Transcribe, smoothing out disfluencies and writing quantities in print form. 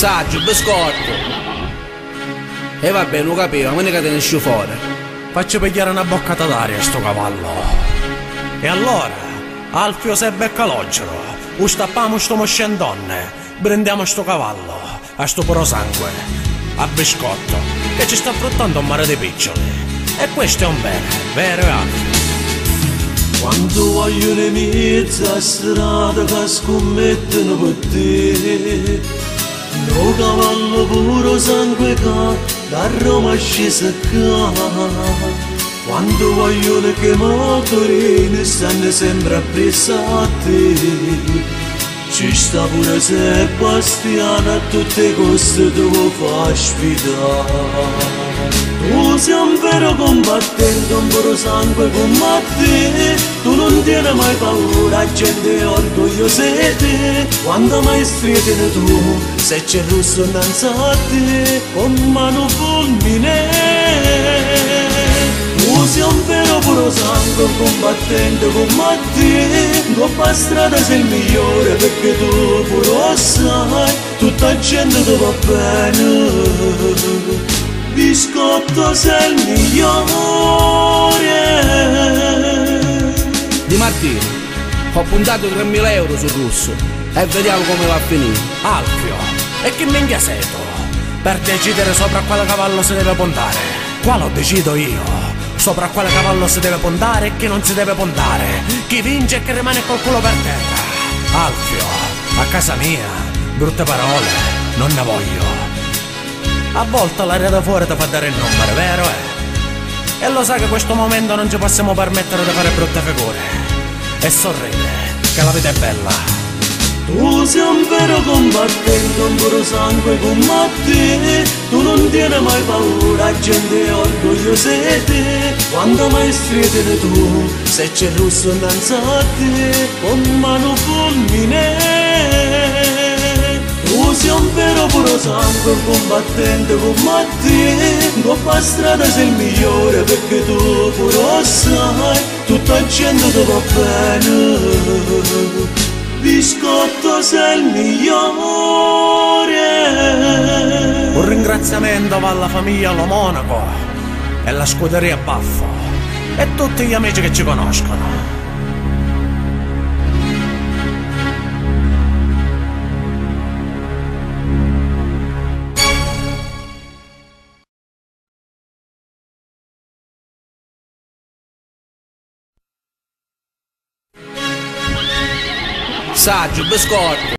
Saggio, biscotto. E vabbè, non capivo, ma ne che te ne esci fuori. Faccio pigliare una boccata d'aria a sto cavallo. E allora, Alfio se becca l'oggiolo, stappiamo sto moscendonne, prendiamo sto cavallo, a sto puro sangue, a biscotto, che ci sta fruttando un mare di piccioli. E questo è un bene, vero Alfio? Quando vogliono in mezzo a strada che scommettono per te, no cavallo puro sangue che da Roma scese qua. Quando vogliono che i motorini stanno sempre appresso a te, ci sta pure Sebastiano a tutte coste tu lo fai sfidare. Tu sei un vero combattente, un puro sangue come te, tu non tieni mai paura, gente è orgogliosa di te. Quando mai strietene tu, se c'è rosso innanzi a te, con mano fulmine. Tu sei un vero puro sangue, un combattente come te, coppa strada sei il migliore perché tu pure sai, tutta la gente ti va bene. Biscotto sei il migliore. Di Martino, ho puntato 3.000 euro sul russo e vediamo come va a finire. Alfio, e che minchia sei tu? Per decidere sopra quale cavallo si deve puntare? Qua lo decido io. Sopra quale cavallo si deve puntare e chi non si deve puntare. Chi vince e chi rimane col culo per terra. Alfio, a casa mia, brutte parole, non ne voglio. A volte l'aria da fuori ti fa dare il numero, vero? E lo sai che in questo momento non ci possiamo permettere di fare brutte figure. E sorride, che la vita è bella. Tu sei un vero combattente, un puro sangue come te, tu non tieni mai paura, gente è orgogliosa di te. Quando mai strietene tu, se c'è rosso innanzi a te, con mano fulmine. Tu sei un vero puro sangue, un combattente come te, coppa strada sei il migliore perché tu pure sai, tutta la gente ti va bene. Biscotto sei il migliore. Un ringraziamento va alla famiglia Lo Monaco e alla scuderia Baffo e tutti gli amici che ci conoscono. Saggio, biscotto.